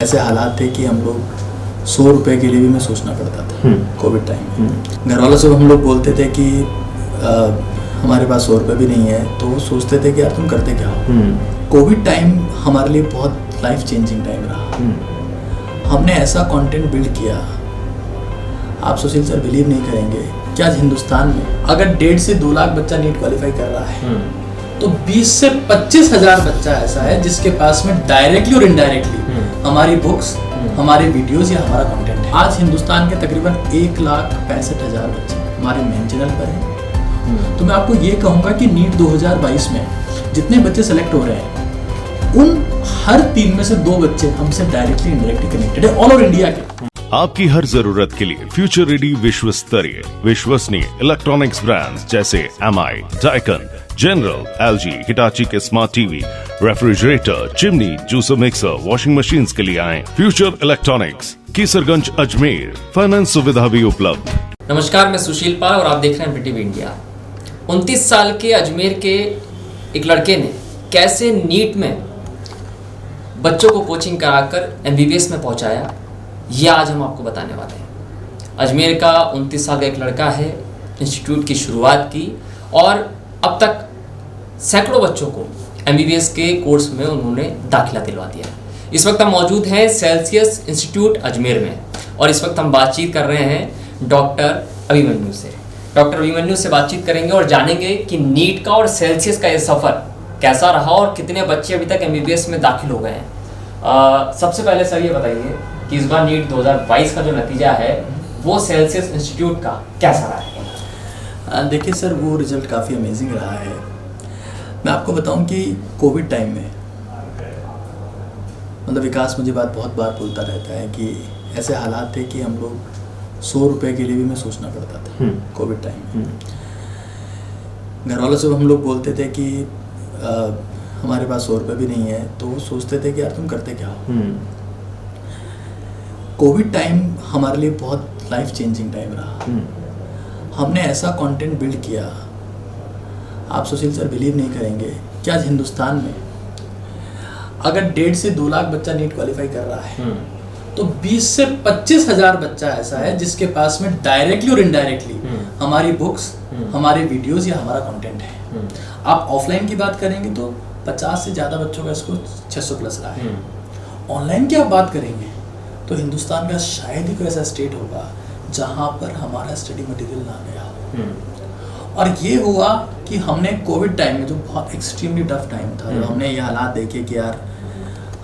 ऐसे हालात थे कि हम लोग 100 रुपए के लिए भी मैं सोचना पड़ता था कोविड टाइम में। घर वालों से हम लोग बोलते थे कि हमारे पास 100 रुपए भी नहीं है, तो वो सोचते थे कि यार तुम करते क्या हो। कोविड टाइम हमारे लिए बहुत लाइफ चेंजिंग टाइम रहा। हमने ऐसा कंटेंट बिल्ड किया, आप सुशील सर बिलीव नहीं करेंगे कि आज हिंदुस्तान में अगर 1.5 से 2 लाख बच्चा नीट क्वालिफाई कर रहा है तो 20 से 25 हजार बच्चा ऐसा है जिसके पास में डायरेक्टली और इनडायरेक्टली हमारी बुक्स, हमारे वीडियोस या हमारा कंटेंट है। आज हिंदुस्तान के तकरीबन 1,65,000 बच्चे हमारे मेन चैनल पर हैं। तो मैं आपको ये कहूँगा कि नीट 2022 में जितने बच्चे सेलेक्ट हो रहे हैं उन हर 3 में से 2 बच्चे हमसे डायरेक्टली इनडायरेक्टली कनेक्टेड है, ऑल ओवर इंडिया के। आपकी हर जरूरत के लिए फ्यूचर रेडी विश्वस्तरीय विश्वसनीय इलेक्ट्रॉनिक्स ब्रांड्स जैसे MI, Daikin, General, LG, Hitachi के smart TV, refrigerator, chimney, juicer mixer, washing machines के लिए आए Future Electronics, Kesarganj, Ajmer. Finance सुविधा भी उपलब्ध। नमस्कार, मैं सुशील पाल और आप देख रहे हैं BTV इंडिया। 29 साल के अजमेर के एक लड़के ने कैसे नीट में बच्चों को कोचिंग कराकर MBBS में पहुंचाया, ये आज हम आपको बताने वाले हैं। अजमेर का 29 साल का एक लड़का है, इंस्टीट्यूट की शुरुआत की और अब तक सैकड़ों बच्चों को MBBS के कोर्स में उन्होंने दाखिला दिलवा दिया। इस वक्त हम मौजूद हैं सेल्सियस इंस्टीट्यूट अजमेर में और इस वक्त हम बातचीत कर रहे हैं डॉक्टर अभिमन्यु से। डॉक्टर अभिमन्यु से बातचीत करेंगे और जानेंगे कि नीट का और सेल्सियस का ये सफ़र कैसा रहा और कितने बच्चे अभी तक MBBS में दाखिल हो गए हैं। सबसे पहले सर ये बताइए कि इस बार नीट 2022 का जो नतीजा है वो सेल्सियस इंस्टीट्यूट का कैसा रहा है? देखिए सर, वो रिजल्ट काफ़ी अमेजिंग रहा है। मैं आपको बताऊं कि कोविड टाइम में मतलब विकास मुझे बहुत बार बोलता रहता है कि ऐसे हालात थे कि हम लोग 100 रुपए के लिए भी मैं सोचना पड़ता था कोविड टाइम में। घर वालों से हम लोग बोलते थे कि हमारे पास 100 रुपए भी नहीं है, तो वो सोचते थे कि यार तुम करते क्या हो। कोविड टाइम हमारे लिए बहुत लाइफ चेंजिंग टाइम रहा। हमने ऐसा कंटेंट बिल्ड किया, आप सुशील सर बिलीव नहीं करेंगे कि आज हिंदुस्तान में अगर 1.5 से 2 लाख बच्चा नीट क्वालिफाई कर रहा है तो 20 से 25 हजार बच्चा ऐसा है जिसके पास में डायरेक्टली और इनडायरेक्टली हमारी बुक्स, हमारे वीडियोस या हमारा कंटेंट है। आप ऑफलाइन की बात करेंगे तो 50 से ज़्यादा बच्चों का स्कोर 600 प्लस रहा है। ऑनलाइन की आप बात करेंगे तो हिंदुस्तान का शायद ही कोई ऐसा स्टेट होगा जहाँ पर हमारा स्टडी मटेरियल ना गया हो। और ये हुआ कि हमने कोविड टाइम में जो बहुत एक्सट्रीमली टफ टाइम था, जो हमने ये हालात देखे कि यार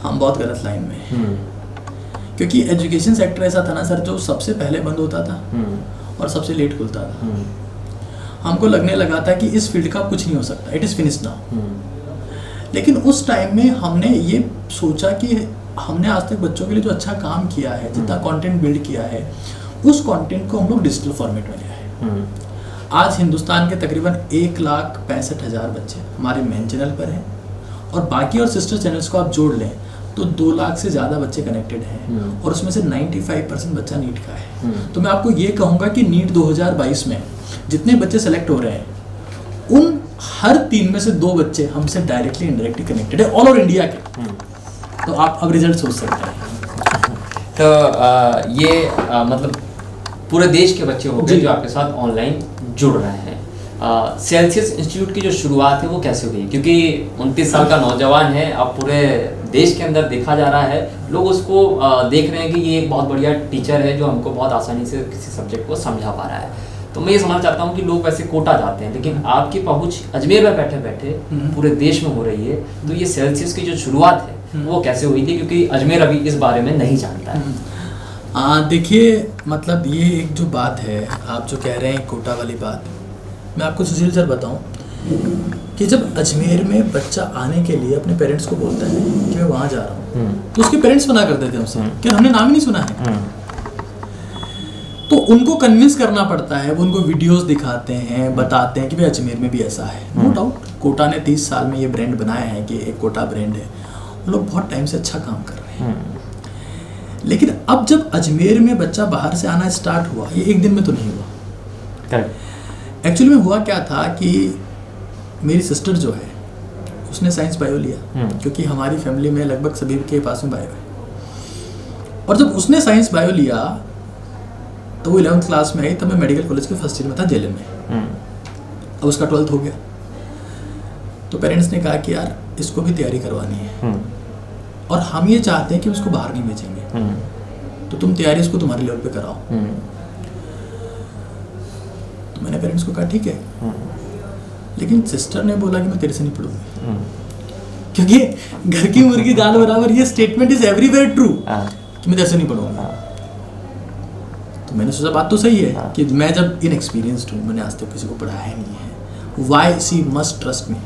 हम बहुत गलत लाइन में हैं। क्योंकि एजुकेशन सेक्टर ऐसा था ना सर, जो सबसे पहले बंद होता था और सबसे लेट खुलता था। हमको लगने लगा था कि इस फील्ड का कुछ नहीं हो सकता, इट इज़ फिनिश्ड नाउ। लेकिन उस टाइम में हमने ये सोचा कि हमने आज तक बच्चों के लिए जो अच्छा काम किया है, जितना कंटेंट बिल्ड किया है, उस कंटेंट को हम लोग डिजिटल फॉर्मेट में लिया है। आज हिंदुस्तान के तकरीबन 1,65,000 बच्चे हमारे मेन चैनल पर हैं और बाकी और सिस्टर चैनल्स को आप जोड़ लें तो 2 लाख से ज़्यादा बच्चे कनेक्टेड हैं और उसमें से 95% बच्चा नीट का है। तो मैं आपको ये कहूँगा कि नीट 2022 में जितने बच्चे सेलेक्ट हो रहे हैं उन हर 3 में से 2 बच्चे हमसे डायरेक्टली इनडायरेक्टली कनेक्टेड है, ऑल ओवर इंडिया के। तो आप अब रिजल्ट सोच सकते हैं। तो ये मतलब पूरे देश के बच्चे हो गए जो आपके साथ ऑनलाइन जुड़ रहे हैं। सेल्सियस इंस्टीट्यूट की जो शुरुआत है वो कैसे हुई? क्योंकि 29 साल का नौजवान है, अब पूरे देश के अंदर देखा जा रहा है, लोग उसको देख रहे हैं कि ये एक बहुत बढ़िया टीचर है जो हमको बहुत आसानी से किसी सब्जेक्ट को समझा पा रहा है। तो मैं ये समझना चाहता हूँ कि लोग वैसे कोटा जाते हैं, लेकिन आपकी पहुँच अजमेर में बैठे बैठे पूरे देश में हो रही है। तो ये सेल्सियस की जो शुरुआत है वो कैसे हुई थी? क्योंकि अजमेर अभी इस बारे में नहीं जानता है। देखिए, मतलब ये एक जो बात है, आप जो कह रहे हैं कोटा वाली बात, मैं आपको सुशील सर बताऊं कि जब अजमेर में बच्चा आने के लिए अपने पेरेंट्स को बोलता है कि मैं वहाँ जा रहा हूँ, तो उसके पेरेंट्स मना कर देते हैं उससे कि हमने नाम ही नहीं सुना है। तो उनको कन्विंस करना पड़ता है, वो उनको वीडियोस दिखाते हैं, बताते हैं कि भाई अजमेर में भी ऐसा है। नो डाउट कोटा ने 30 साल में ये ब्रांड बनाया है कि एक कोटा ब्रांड है, वो लोग बहुत टाइम से अच्छा काम कर रहे हैं। लेकिन अब जब अजमेर में बच्चा बाहर से आना स्टार्ट हुआ, ये एक दिन में तो नहीं हुआ। एक्चुअली में हुआ क्या था कि मेरी सिस्टर जो है उसने साइंस बायो लिया, क्योंकि हमारी फैमिली में लगभग सभी के पास में बायो है। और जब उसने साइंस बायो लिया तो वो 11th क्लास में आई, तब मैं मेडिकल कॉलेज के फर्स्ट ईयर में था जेल में। अब उसका 12th हो गया, तो पेरेंट्स ने कहा कि यार इसको भी तैयारी करवानी है और हम ये चाहते हैं कि उसको बाहर नहीं भेजेंगे, तो तुम तैयारी इसको तुम्हारे लेवल पे कराओ। तो मैंने पेरेंट्स को कहा ठीक है, लेकिन सिस्टर ने बोला कि मैं तेरे से नहीं पढ़ूंगी, क्योंकि घर की मुर्गी दाल बराबर, ये स्टेटमेंट इज एवरीवेयर ट्रू कि मैं तेरे से नहीं पढ़ूंगा। तो मैंने सोचा बात तो सही है कि मैं जब इनएक्सपीरियंस्ड हूँ, मैंने आज तक किसी को पढ़ाया नहीं है, why she must trust me.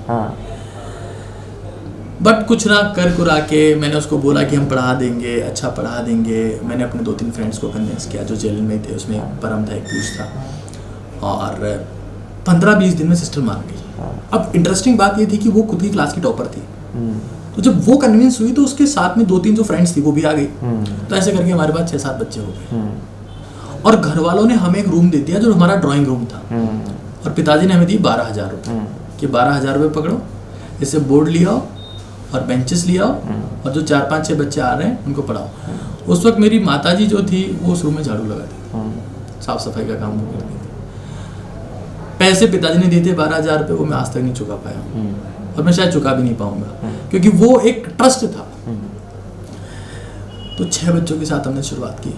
But कुछ ना कर कुरा के मैंने उसको बोला कि हम पढ़ा देंगे, अच्छा पढ़ा देंगे। मैंने अपने 2-3 फ्रेंड्स को कन्विंस किया जो जेल में थे, उसमें एक परम था, एक पीयूष था, और 15-20 दिन में सिस्टर मान गई। अब इंटरेस्टिंग बात ये थी कि वो खुद की क्लास की टॉपर थी, तो जब वो कन्विंस हुई तो उसके साथ में 2-3 जो फ्रेंड्स थी वो भी आ गई। तो ऐसे करके हमारे पास 6-7 बच्चे हो गए। और घर वालों ने हमें एक रूम दे दिया जो हमारा ड्राइंग रूम था, और पिताजी ने हमें दी 12,000 रुपये कि 12,000 रुपये पकड़ो, इससे बोर्ड लिया और बेंचेस लिया और जो 4-5-6 बच्चे आ रहे हैं उनको पढ़ाओ। उस वक्त मेरी माताजी जो थी वो उस रूम में झाड़ू लगाती, साफ सफाई का काम वो करती थी। पैसे पिताजी ने दिए थे 12,000 रुपये, वो मैं आज तक नहीं चुका पाया और मैं शायद चुका भी नहीं पाऊंगा, क्योंकि वो एक ट्रस्ट था। तो 6 बच्चों के साथ हमने शुरुआत की।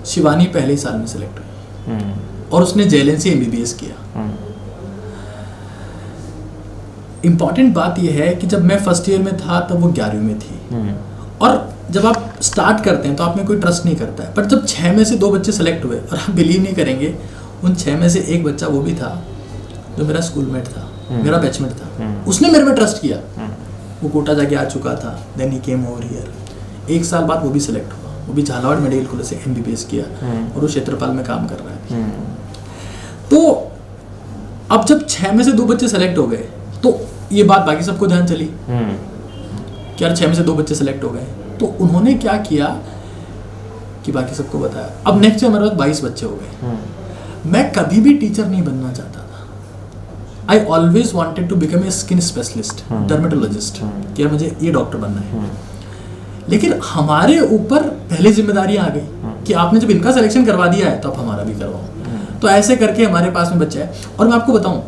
शिवानी पहले ही साल में सेलेक्ट हुई और उसने JLNC MBBS किया। इम्पॉर्टेंट बात यह है कि जब मैं फर्स्ट ईयर में था तब वो 11वीं में थी, और जब आप स्टार्ट करते हैं तो आप में कोई ट्रस्ट नहीं करता है। बट जब 6 में से 2 बच्चे सेलेक्ट हुए, और आप बिलीव नहीं करेंगे, उन 6 में से एक बच्चा वो भी था जो मेरा स्कूलमेट था, मेरा बैचमेट था। उसने मेरे में ट्रस्ट किया, वो कोटा जाके आ चुका था, देन ही केम ओवर हियर। 1 साल बाद वो भी सिलेक्ट हुआ, वो भी झालावाड़ मेडिकल कॉलेज से MBBS किया और वो क्षेत्रपाल में काम कर रहा है। तो अब जब 6 में से 2 बच्चे सेलेक्ट हो गए तो ये बात बाकी सबको ध्यान चली कि यार 6 में से 2 बच्चे सेलेक्ट हो गए। तो उन्होंने क्या किया कि बाकी सबको बताया। अब नेक्स्ट ईयर मेरे पास 22 बच्चे हो गए। मैं कभी भी टीचर नहीं बनना चाहता था। I always wanted to become a skin specialist, dermatologist, कि यार मुझे ये डॉक्टर बनना है। लेकिन हमारे ऊपर पहले जिम्मेदारियां आ गई कि आपने जब इनका सिलेक्शन करवा दिया है तो आप हमारा भी करवाओ। तो ऐसे करके हमारे पास में बच्चा है। और मैं आपको बताऊं,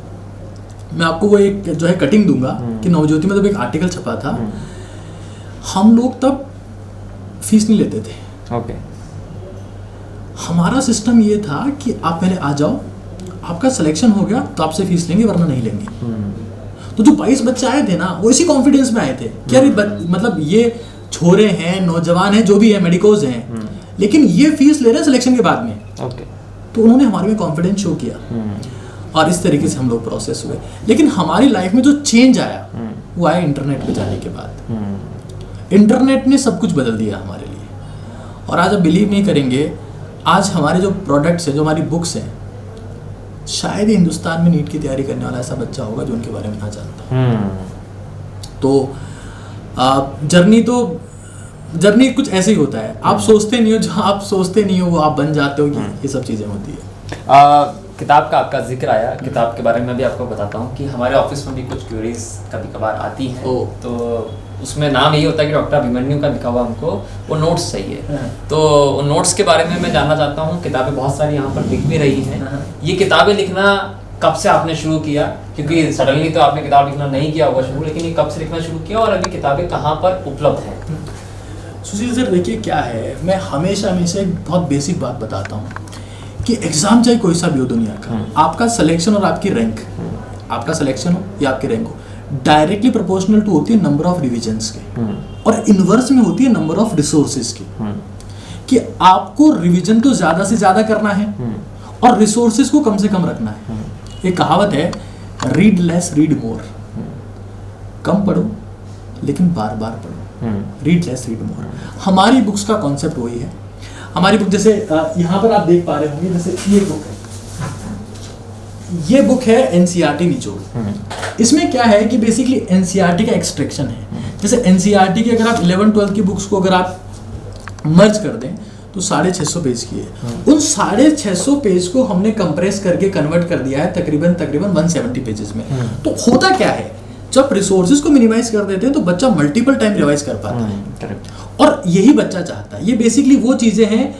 मैं आपको वो एक जो है कटिंग दूंगा कि नवज्योति में जब एक आर्टिकल छपा था, हम लोग तब फीस नहीं लेते थे। ओके। हमारा सिस्टम ये था कि आप पहले आ जाओ, आपका सिलेक्शन हो गया तो आपसे फीस लेंगे, वरना नहीं लेंगे। तो जो 22 बच्चे आए थे ना, वो इसी कॉन्फिडेंस में आए थे कि यार मतलब ये छोरे हैं, नौजवान हैं, जो भी है, मेडिकोज हैं, लेकिन ये फीस ले रहे हैं सिलेक्शन के बाद में। ओके। तो उन्होंने हमारे में कॉन्फिडेंस शो किया और इस तरीके से हम लोग प्रोसेस हुए। लेकिन हमारी लाइफ में जो चेंज आया वो आया इंटरनेट पे जाने के बाद। इंटरनेट ने सब कुछ बदल दिया हमारे लिए। और आज आप बिलीव नहीं करेंगे, आज हमारे जो प्रोडक्ट्स हैं, जो हमारी बुक्स हैं, शायद ही हिंदुस्तान में नीट की तैयारी करने वाला ऐसा बच्चा होगा जो उनके बारे में ना जानता। तो जर्नी कुछ ऐसे ही होता है। आप सोचते नहीं हो, जो आप सोचते नहीं हो वो आप बन जाते हो, कि ये सब चीज़ें होती है। किताब का आपका जिक्र आया, किताब के बारे में भी आपको बताता हूँ कि हमारे ऑफिस में भी कुछ क्वेरीज कभी कभार आती हैं। तो उसमें नाम यही होता है कि डॉक्टर अभिमन्यु का लिखा हुआ हमको वो नोट्स चाहिए। तो उन नोट्स के बारे में मैं जानना चाहता हूँ। किताबें बहुत सारी यहाँ पर लिख भी रही हैं। ये किताबें लिखना कब से आपने शुरू किया? क्योंकि सडनली तो आपने किताब लिखना नहीं किया होगा शुरू, लेकिन ये कब से लिखना शुरू किया और अभी किताबें कहाँ पर उपलब्ध हैं? सुशील सर, देखिए क्या है, मैं हमेशा एक बहुत बेसिक बात बताता हूँ कि एग्जाम चाहे कोई सा भी हो दुनिया का, आपका सिलेक्शन और आपकी रैंक, आपका सिलेक्शन हो या आपकी रैंक हो, डायरेक्टली प्रोपोर्शनल टू होती है नंबर ऑफ रिविजन्स के, और इनवर्स में होती है नंबर ऑफ रिसोर्सेज की। कि आपको रिवीजन तो ज्यादा से ज्यादा करना है और रिसोर्सेज को कम से कम रखना है। एक कहावत है, रीड लेस रीड मोर। कम पढ़ो लेकिन बार बार पढ़ो। Read less read more. हमारी बुक्स का कॉन्सेप्ट वही है। हमारी बुक जैसे यहाँ पर आप देख पा रहे होंगे, जैसे ये बुक है, ये बुक है NCERT निचोड़। इसमें क्या है कि बेसिकली NCERT का एक्सट्रैक्शन है। जैसे NCERT की अगर आप 11-12 की बुक्स को अगर आप मर्ज कर दें तो 650 पेज की है। उन 650 पेज को हमने कंप्रेस करके कन्वर्ट कर दिया है तकरीबन 170 पेजेस में। तो होता क्या है, जब रिसोर्सेज को मिनिमाइज कर देते हैं तो बच्चा मल्टीपल टाइम रिवाइज कर पाता है। करेक्ट। और यही बच्चा चाहता है। ये बेसिकली वो चीज़ें हैं,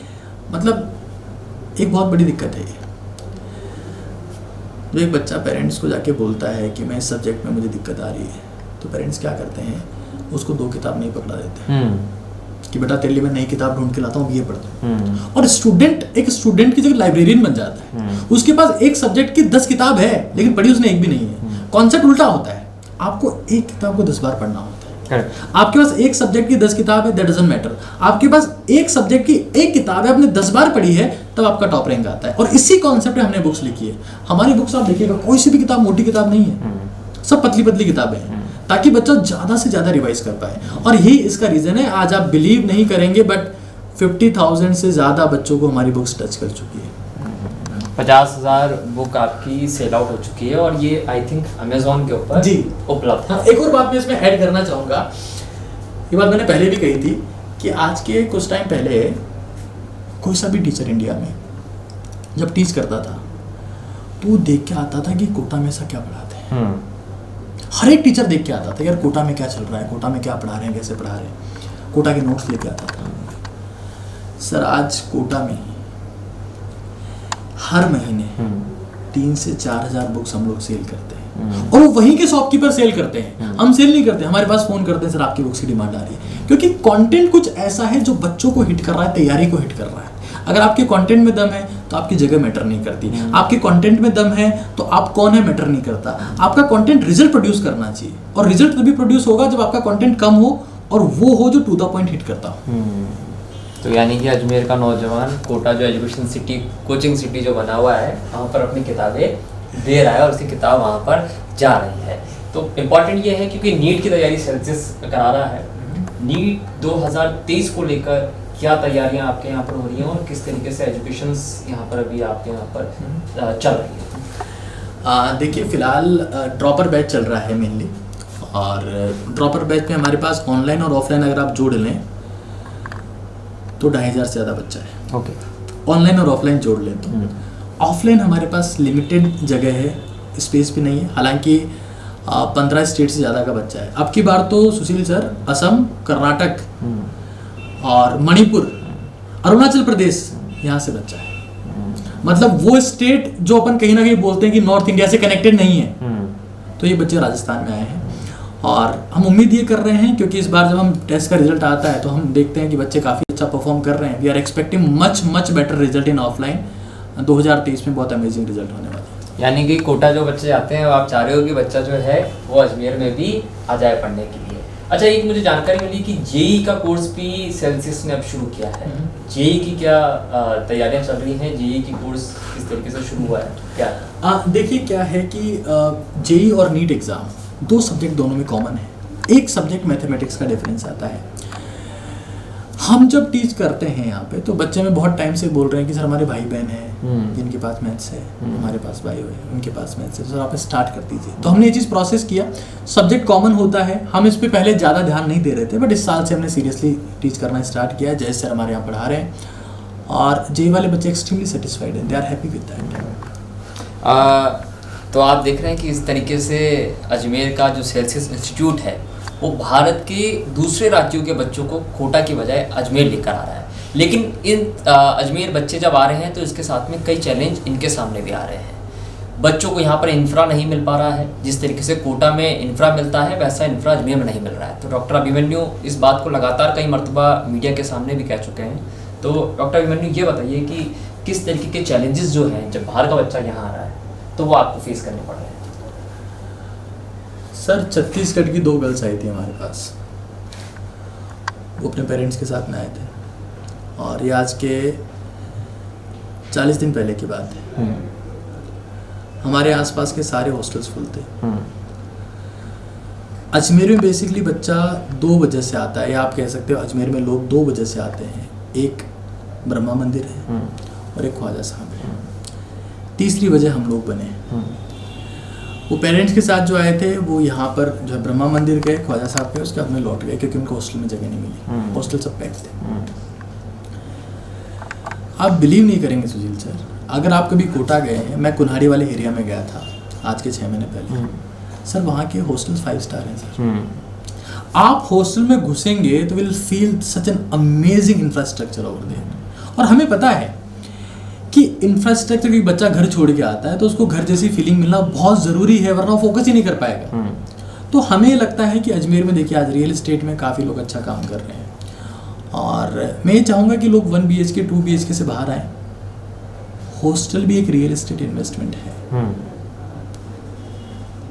मतलब एक बहुत बड़ी दिक्कत है ये। जो एक बच्चा पेरेंट्स को जाके बोलता है कि मैं इस सब्जेक्ट में मुझे दिक्कत आ रही है, तो पेरेंट्स क्या करते हैं, उसको 2 किताब नहीं पकड़ा देते कि बेटा तेरे लिए मैं नई किताब ढूंढ के लाता हूँ, ये पढ़ दो। और एक स्टूडेंट की जगह लाइब्रेरियन बन जाता है। उसके पास एक सब्जेक्ट की 10 किताब है लेकिन पढ़ी उसने एक भी नहीं है। कॉन्सेप्ट उल्टा होता है, आपको एक किताब को 10 बार पढ़ना होता है। आपके पास एक सब्जेक्ट की 10 किताब है, दैट डजंट मैटर। आपके पास एक सब्जेक्ट की एक किताब है, आपने 10 बार पढ़ी है, तब आपका टॉप रैंक आता है। और इसी कॉन्सेप्ट पे हमने बुक्स लिखी है। हमारी बुक्स आप देखिएगा, कोई सी भी किताब मोटी किताब नहीं है, सब पतली पतली किताबें हैं, ताकि बच्चा ज्यादा से ज्यादा रिवाइज कर पाए। और यही इसका रीजन है। आज आप बिलीव नहीं करेंगे बट 50,000 से ज्यादा बच्चों को हमारी बुक्स टच कर चुकी है। 50,000 बुक आपकी सेल आउट हो चुकी है और ये आई थिंक अमेज़न के ऊपर जी उपलब्ध है। हाँ, एक और बात मैं इसमें ऐड करना चाहूँगा, ये बात मैंने पहले भी कही थी कि आज के कुछ टाइम पहले कोई सा भी टीचर इंडिया में जब टीच करता था तो देख के आता था कि कोटा में ऐसा क्या पढ़ाते हैं। हर एक टीचर देख के आता था यार कोटा में क्या चल रहा है, कोटा में क्या पढ़ा रहे हैं, कैसे पढ़ा रहे हैं, कोटा के नोट्स लेके आता था। सर आज कोटा में हर महीने 3 से 4,000 बुक्स हम लोग सेल करते हैं और वो वहीं के शॉपकीपर सेल करते हैं। हम सेल नहीं करते, हमारे पास फोन करते हैं सर आपकी बुक्स की डिमांड आ रही है, क्योंकि कंटेंट कुछ ऐसा है जो बच्चों को हिट कर रहा है, तैयारी को हिट कर रहा है। अगर आपके कंटेंट में दम है तो आपकी जगह मैटर नहीं करती, आपके कंटेंट में दम है तो आप कौन है मैटर नहीं करता। आपका कंटेंट रिजल्ट प्रोड्यूस करना चाहिए और रिजल्ट तभी प्रोड्यूस होगा जब आपका कंटेंट कम हो और वो हो जो टू द पॉइंट हिट करता हो। तो यानी कि अजमेर का नौजवान कोटा जो एजुकेशन सिटी, कोचिंग सिटी जो बना हुआ है, वहाँ पर अपनी किताबें दे रहा है और उसकी किताब वहाँ पर जा रही है। तो इम्पॉर्टेंट ये है क्योंकि नीट की तैयारी सेल्सियस करा रहा है। नीट 2023 को लेकर क्या तैयारियां आपके यहाँ पर हो रही हैं और किस तरीके से एजुकेशन यहाँ पर अभी आपके यहाँ पर चल रही है? देखिए फिलहाल ड्रॉपर बैच चल रहा है मेनली, और ड्रॉपर बैच में हमारे पास ऑनलाइन और ऑफलाइन अगर आप जोड़ लें तो 2,500 से ज़्यादा बच्चा है। ओके। ऑनलाइन और ऑफलाइन जोड़ लें तो ऑफलाइन हमारे पास लिमिटेड जगह है, स्पेस भी नहीं है। हालांकि 15 स्टेट से ज़्यादा का बच्चा है। अब की बार तो सुशील सर असम, कर्नाटक और मणिपुर, अरुणाचल प्रदेश, यहाँ से बच्चा है। मतलब वो स्टेट जो अपन कहीं ना कहीं बोलते हैं कि नॉर्थ इंडिया से कनेक्टेड नहीं है, तो ये बच्चे राजस्थान में आए हैं। और हम उम्मीद ये कर रहे हैं क्योंकि इस बार जब हम टेस्ट का रिजल्ट आता है तो हम देखते हैं कि बच्चे काफ़ी अच्छा परफॉर्म कर रहे हैं। We are expecting much better result in offline. 2023 में बहुत अमेजिंग रिजल्ट होने वाला है। यानी कि कोटा जो बच्चे आते हैं आप चाह रहे हो कि बच्चा जो है वो अजमेर में भी आ जाए पढ़ने के लिए। अच्छा, एक मुझे जानकारी मिली कि जेई का कोर्स भी सेल्सियस ने अब शुरू किया है। जेई की क्या तैयारियां चल रही हैं? जेई की कोर्स किस तरीके से शुरू हुआ है, क्या? देखिए क्या है कि जेई और नीट एग्ज़ाम 2 सब्जेक्ट दोनों में कॉमन है। एक सब्जेक्ट मैथमेटिक्स का डिफरेंस आता है। हम जब टीच करते हैं यहाँ पे तो बच्चे में बहुत टाइम से बोल रहे हैं कि सर हमारे भाई बहन हैं जिनके पास मैथ्स है, हमारे पास भाई है उनके पास मैथ्स है, तो सर आप स्टार्ट कर दीजिए। तो हमने ये चीज़ प्रोसेस किया। सब्जेक्ट कॉमन होता है, हम इस पर पहले ज़्यादा ध्यान नहीं दे रहे थे, बट इस साल से हमने सीरियसली टीच करना स्टार्ट किया। जय सर हमारे यहाँ पढ़ा रहे हैं और जेई वाले बच्चे एक्सट्रीमली सेटिस्फाइड हैं, they are happy with that. तो आप देख रहे हैं कि इस तरीके से अजमेर का जो सेल्सियस इंस्टीट्यूट है वो भारत के दूसरे राज्यों के बच्चों को कोटा की बजाय अजमेर लेकर आ रहा है। लेकिन इन अजमेर बच्चे जब आ रहे हैं तो इसके साथ में कई चैलेंज इनके सामने भी आ रहे हैं। बच्चों को यहाँ पर इंफ्रा नहीं मिल पा रहा है, जिस तरीके से कोटा में इंफ्रा मिलता है वैसा इंफ्रा अजमेर में नहीं मिल रहा है। तो डॉक्टर अभिमन्यु इस बात को लगातार कई मरतबा मीडिया के सामने भी कह चुके हैं। तो डॉक्टर अभिमन्यु ये बताइए कि किस तरीके के चैलेंजेस जो हैं जब बाहर का बच्चा यहाँ आ रहा है तो वो आपको फेस करने पड़ रहे हैं? सर छत्तीसगढ़ की 2 गर्ल्स आई थी हमारे पास, वो अपने पेरेंट्स के साथ में आए थे और ये आज के 40 दिन पहले की बात है। हमारे आसपास के सारे हॉस्टल्स फुल थे। अजमेर में बेसिकली बच्चा 2 वजह से आता है, या आप कह सकते हो अजमेर में लोग 2 वजह से आते हैं। एक ब्रह्मा मंदिर है और एक ख्वाजा साहब है। तीसरी वजह हम लोग बने। वो पेरेंट्स के साथ जो आए थे वो यहाँ पर जो है ब्रह्मा मंदिर गए, ख्वाजा साहब के, उसके बाद में लौट गए क्योंकि उनको हॉस्टल में जगह नहीं मिली। हॉस्टल सब पैक थे। आप बिलीव नहीं करेंगे सुशील सर, अगर आप कभी कोटा गए हैं, मैं कुन्हाड़ी वाले एरिया में गया था आज के 6 महीने पहले। सर वहाँ के हॉस्टल्स 5 स्टार हैं सर। आप हॉस्टल में घुसेंगे तो will feel such an amazing infrastructure over there. और हमें पता है कि इंफ्रास्ट्रक्चर, कोई बच्चा घर छोड़ के आता है तो उसको घर जैसी फीलिंग मिलना बहुत ज़रूरी है, वरना फोकस ही नहीं कर पाएगा। तो हमें लगता है कि अजमेर में देखिए आज रियल एस्टेट में काफ़ी लोग अच्छा काम कर रहे हैं, और मैं ये चाहूँगा कि लोग 1 BHK 2 BHK से बाहर आएँ। हॉस्टल भी एक रियल एस्टेट इन्वेस्टमेंट है,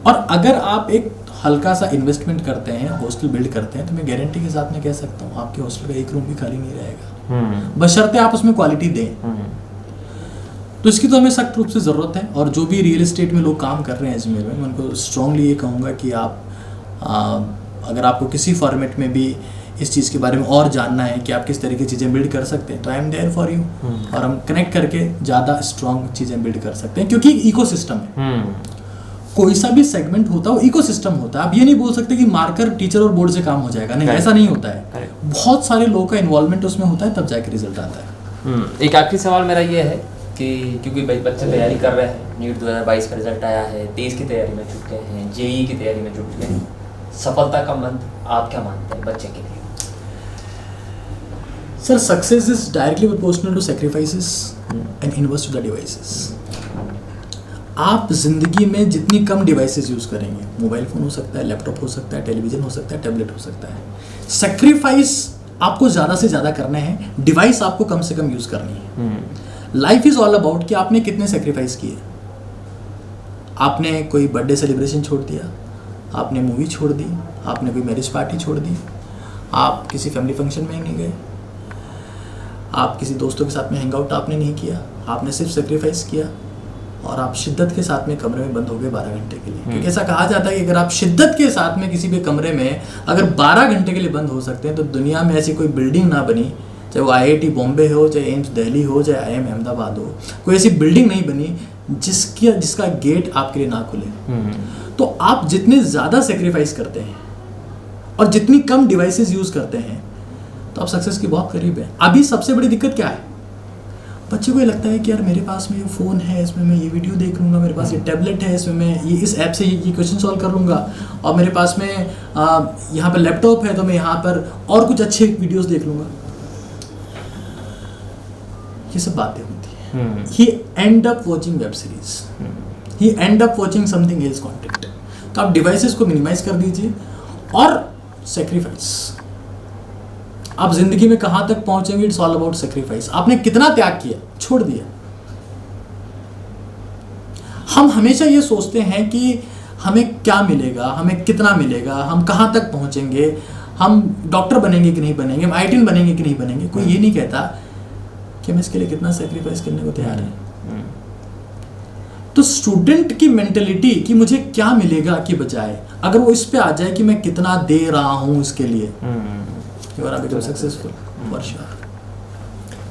और अगर आप एक हल्का सा इन्वेस्टमेंट करते हैं, हॉस्टल बिल्ड करते हैं, तो मैं गारंटी के साथ में कह सकता हूँ आपके हॉस्टल का एक रूम भी खाली नहीं रहेगा, बशर्ते आप उसमें क्वालिटी दें। तो इसकी तो हमें सख्त रूप से ज़रूरत है। और जो भी रियल एस्टेट में लोग काम कर रहे हैं अजमेर में, मैं उनको स्ट्रांगली ये कहूँगा कि आप अगर आपको किसी फॉर्मेट में भी इस चीज़ के बारे में और जानना है कि आप किस तरह की चीज़ें बिल्ड कर सकते हैं, तो I am there for you, और हम कनेक्ट करके ज़्यादा स्ट्रांग चीज़ें बिल्ड कर सकते हैं, क्योंकि इकोसिस्टम है। कोई सा भी सेगमेंट होता है वो इकोसिस्टम होता है। आप ये नहीं बोल सकते कि मार्कर टीचर और बोर्ड से काम हो जाएगा, नहीं, ऐसा नहीं होता है। बहुत सारे लोगों का इन्वॉल्वमेंट उसमें होता है, तब जाके रिजल्ट आता है। एक आखिरी सवाल मेरा ये है कि क्योंकि बच्चे तैयारी कर रहे हैं, नीट 2022 का रिजल्ट आया है, 23 की तैयारी में जुट गए हैं, JEE की तैयारी में जुट गए हैं, सफलता का मंत्र आप क्या मानते हैं बच्चे के लिए? Sir success is directly proportional to sacrifices and inverse to the devices. आप जिंदगी में जितनी कम डिवाइसेस यूज करेंगे, मोबाइल फोन हो सकता है, लैपटॉप हो सकता है, टेलीविजन हो सकता है, टैबलेट हो सकता है, सैक्रिफाइस आपको ज़्यादा से ज़्यादा करना है, डिवाइस आपको कम से कम यूज करनी है। लाइफ इज ऑल अबाउट कि आपने कितने सेक्रीफाइस किए। आपने कोई बर्थडे सेलिब्रेशन छोड़ दिया, आपने मूवी छोड़ दी, आपने कोई मैरिज पार्टी छोड़ दी, आप किसी फैमिली फंक्शन में नहीं गए, आप किसी दोस्तों के साथ में हैंग आउट आपने नहीं किया, आपने सिर्फ सेक्रीफाइस किया, और आप शिद्दत के साथ में कमरे में बंद हो गए 12 घंटे के लिए। क्योंकि ऐसा कहा जाता है कि अगर आप शिद्दत के साथ में किसी भी कमरे में अगर 12 घंटे के लिए बंद हो सकते हैं, तो दुनिया में ऐसी कोई बिल्डिंग ना बनी, चाहे वो IIT बॉम्बे हो, चाहे एम्स दिल्ली हो, चाहे IIM अहमदाबाद हो, कोई ऐसी बिल्डिंग नहीं बनी जिसका गेट आपके लिए ना खुले। तो आप जितने ज़्यादा सेक्रीफाइस करते हैं और जितनी कम डिवाइसेस यूज़ करते हैं, तो आप सक्सेस के बहुत करीब हैं। अभी सबसे बड़ी दिक्कत क्या है, बच्चे को ये लगता है कि यार मेरे पास में ये फ़ोन है, इसमें मैं ये वीडियो देख लूँगा, मेरे पास ये टैबलेट है, इसमें मैं ये इस ऐप से ये क्वेश्चन सॉल्व कर लूँगा, और मेरे पास में यहाँ पर लैपटॉप है तो मैं यहाँ पर और कुछ अच्छे वीडियोस देख लूँगा। ये सब बातें होती हैं। He end up watching web series, he end up watching something else content. तो आप डिवाइसेस को मिनिमाइज कर दीजिए और सेक्रीफाइस। आप जिंदगी में कहां तक पहुंचेंगे, इट्स ऑल अबाउट सेक्रीफाइस। आपने कितना त्याग किया, छोड़ दिया। हम हमेशा ये सोचते हैं कि हमें क्या मिलेगा, हमें कितना मिलेगा, हम कहां तक पहुंचेंगे, हम डॉक्टर बनेंगे कि नहीं बनेंगे, हम IIT बनेंगे कि नहीं बनेंगे। कोई ये नहीं कहता कि हम इसके लिए कितना सेक्रीफाइस करने को तैयार हैं। तो स्टूडेंट की मेंटेलिटी कि मुझे क्या मिलेगा की बजाय अगर वो इस पे आ जाए कि मैं कितना दे रहा हूं इसके लिए, you are become successful for sure.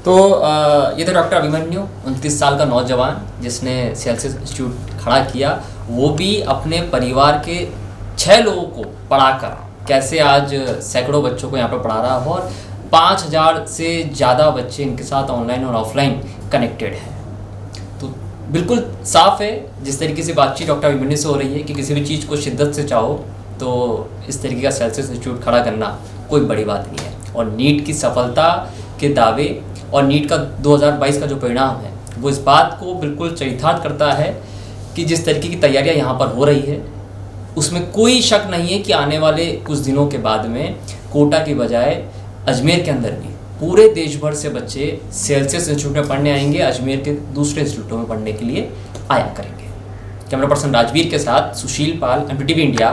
तो ये तो डॉक्टर अभिमन्यु, 29 साल का नौजवान जिसने सेल्सियस इंस्टीट्यूट खड़ा किया, वो भी अपने परिवार के 6 लोगों को पढ़ाकर कैसे आज सैकड़ों बच्चों को यहाँ पर पढ़ा रहा हो, और 5000 से ज़्यादा बच्चे इनके साथ ऑनलाइन और ऑफलाइन कनेक्टेड हैं। तो बिल्कुल साफ है जिस तरीके से बातचीत डॉक्टर अभिमन्यु से हो रही है कि किसी भी चीज़ को शिद्दत से चाहो तो इस तरीके का सेल्सियस इंस्टीट्यूट खड़ा करना कोई बड़ी बात नहीं है। और नीट की सफलता के दावे और नीट का 2022 का जो परिणाम है, वो इस बात को बिल्कुल चरितार्थ करता है कि जिस तरीके की तैयारियां यहाँ पर हो रही है उसमें कोई शक नहीं है कि आने वाले कुछ दिनों के बाद में कोटा की बजाय अजमेर के अंदर भी पूरे देश भर से बच्चे सेल्सियस इंस्टीट्यूट में पढ़ने आएंगे, अजमेर के दूसरे इंस्टीट्यूटों में पढ़ने के लिए आया करेंगे। कैमरा पर्सन राजवीर के साथ सुशील पाल, MPTV इंडिया,